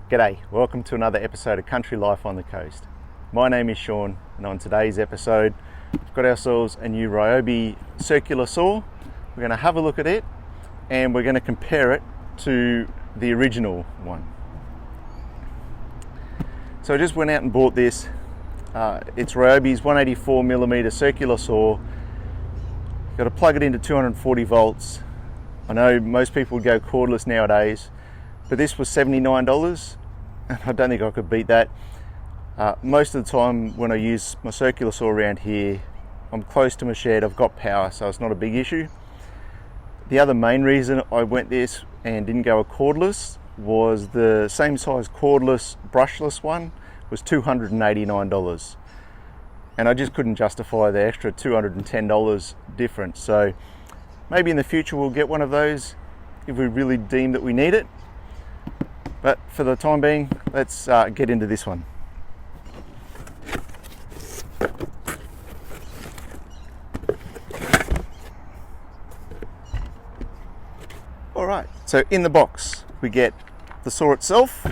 G'day, welcome to another episode of Country Life on the Coast. My name is Sean, and on today's episode we've got ourselves a new Ryobi circular saw. We're going to have a look at it and we're going to compare it to the original one. So I just went out and bought this. It's Ryobi's 184mm circular saw. You've got to plug it into 240 volts. I know most people would go cordless nowadays, but this was $79, and I don't think I could beat that. Most of the time when I use my circular saw around here, I'm close to my shed, I've got power, so it's not a big issue. The other main reason I went this and didn't go a cordless was the same size cordless brushless one was $289, and I just couldn't justify the extra $210 difference. So maybe in the future we'll get one of those if we really deem that we need it. But for the time being, let's get into this one. Alright, so in the box we get the saw itself,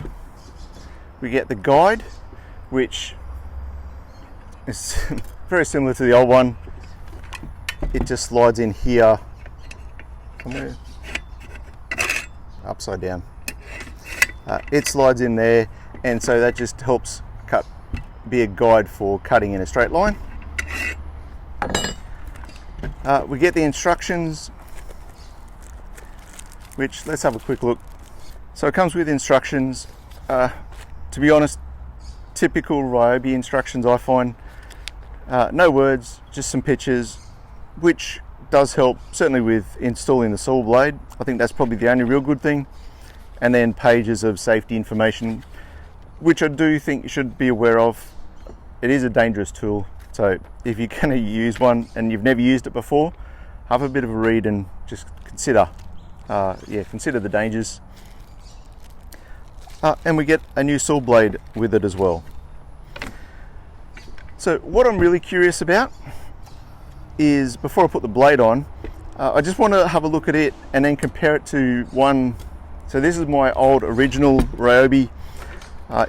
we get the guide, which is very similar to the old one. It just slides in here, somewhere, upside down. It slides in there, and so that just helps be a guide for cutting in a straight line. We get the instructions, which let's have a quick look. So it comes with instructions. To be honest, typical Ryobi instructions I find. No words, just some pictures, which does help certainly with installing the saw blade. I think that's probably the only real good thing. And then pages of safety information, which I do think you should be aware of. It is a dangerous tool, so if you're going to use one and you've never used it before, have a bit of a read and just consider the dangers. And we get a new saw blade with it as well. So what I'm really curious about is, before I put the blade on, I just want to have a look at it and then compare it to one. So this is my old original Ryobi.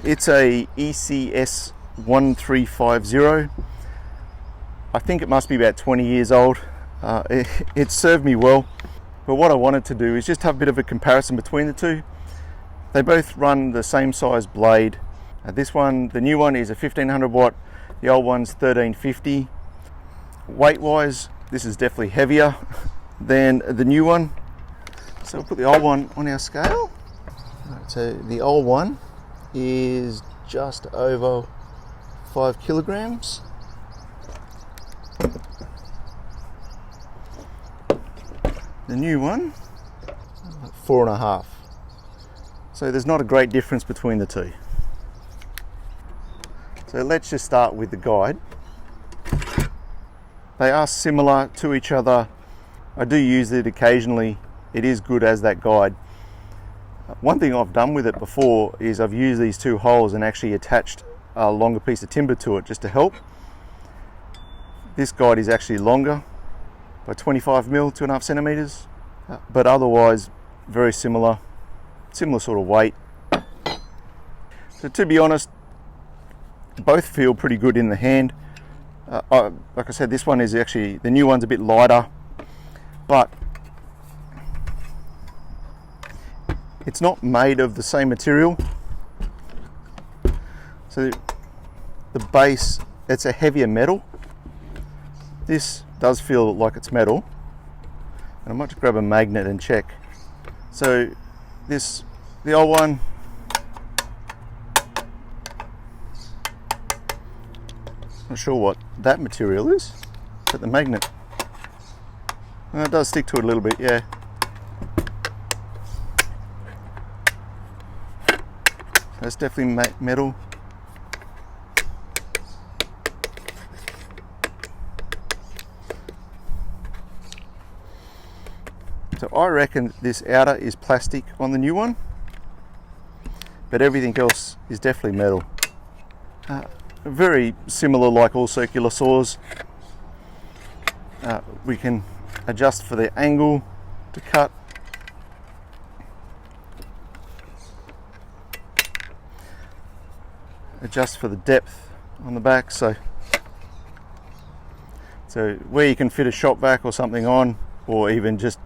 It's a ECS 1350. I think it must be about 20 years old. It served me well, but what I wanted to do is just have a bit of a comparison between the two. They both run the same size blade. This one, the new one, is a 1500 watt. The old one's 1350. Weight wise, this is definitely heavier than the new one. So we'll put the old one on our scale. So the old one is just over 5 kilograms. The new one, 4.5. So there's not a great difference between the two. So let's just start with the guide. They are similar to each other. I do use it occasionally. It is good as that guide. One thing I've done with it before is I've used these two holes and actually attached a longer piece of timber to it just to help. This guide is actually longer by 25mm, 2.5 centimeters, but otherwise very similar sort of weight. So to be honest, both feel pretty good in the hand. Like I said, this one is actually, the new one's a bit lighter, but it's not made of the same material. So the base, it's a heavier metal. This does feel like it's metal. And I might just grab a magnet and check. So the old one, not sure what that material is, but the magnet, it does stick to it a little bit, yeah. That's definitely metal. So I reckon this outer is plastic on the new one, but everything else is definitely metal. Very similar, like all circular saws. We can adjust for the angle to cut. adjust for the depth on the back, so where you can fit a shop vac or something on, or even just,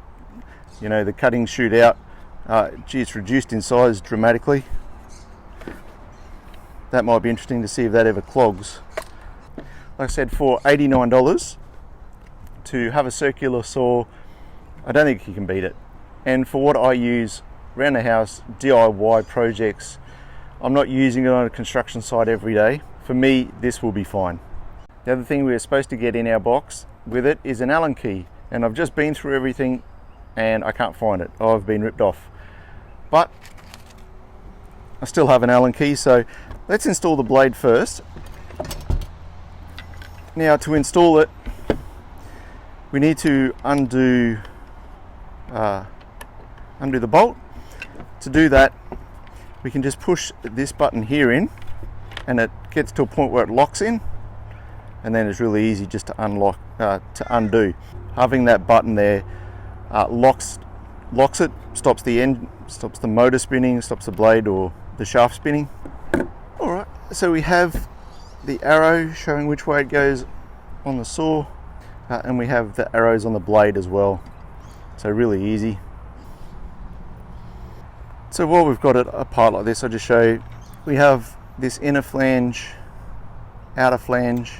you know, the cutting chute out, gee, it's reduced in size dramatically. That might be interesting to see if that ever clogs. Like I said, for $89 to have a circular saw, I don't think you can beat it. And for what I use around the house, DIY projects, I'm not using it on a construction site every day. For me, this will be fine. The other thing we're supposed to get in our box with it is an Allen key, and I've just been through everything and I can't find it. I've been ripped off. But I still have an Allen key, so let's install the blade first. Now, to install it, we need to undo the bolt. To do that, we can just push this button here in, and it gets to a point where it locks in, and then it's really easy just to undo. Having that button there locks it, stops the motor spinning, stops the blade or the shaft spinning. All right, so we have the arrow showing which way it goes on the saw, and we have the arrows on the blade as well, so really easy. So while we've got it apart like this, I'll just show you, we have this inner flange, outer flange,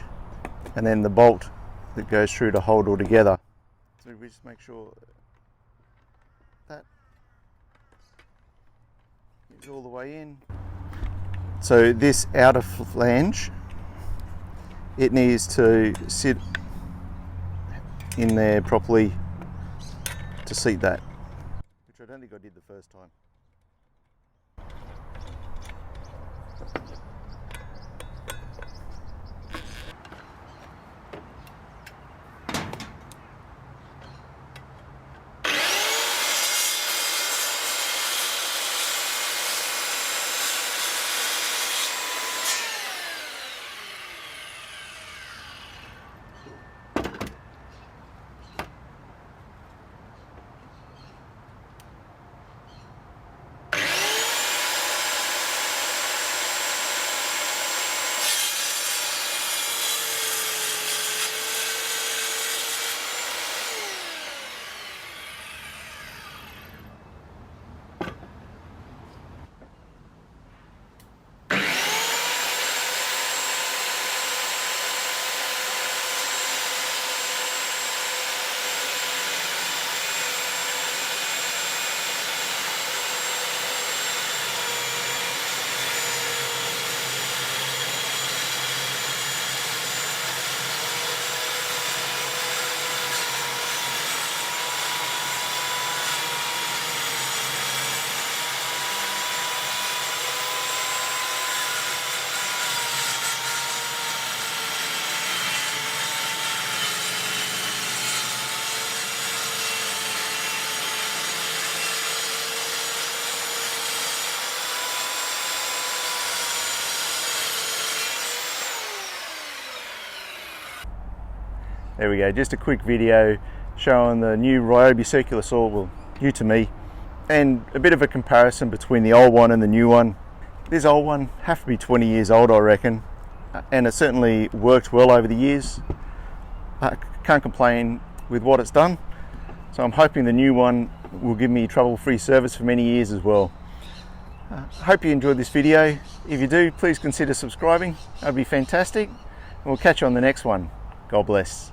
and then the bolt that goes through to hold all together. So we just make sure that is all the way in. So this outer flange, it needs to sit in there properly to seat that, which I don't think I did the first time. There we go, just a quick video showing the new Ryobi circular saw, well, new to me, and a bit of a comparison between the old one and the new one. This old one have to be 20 years old, I reckon, and it certainly worked well over the years. I can't complain with what it's done, so I'm hoping the new one will give me trouble-free service for many years as well. Hope you enjoyed this video. If you do, please consider subscribing, that'd be fantastic, and we'll catch you on the next one. God bless.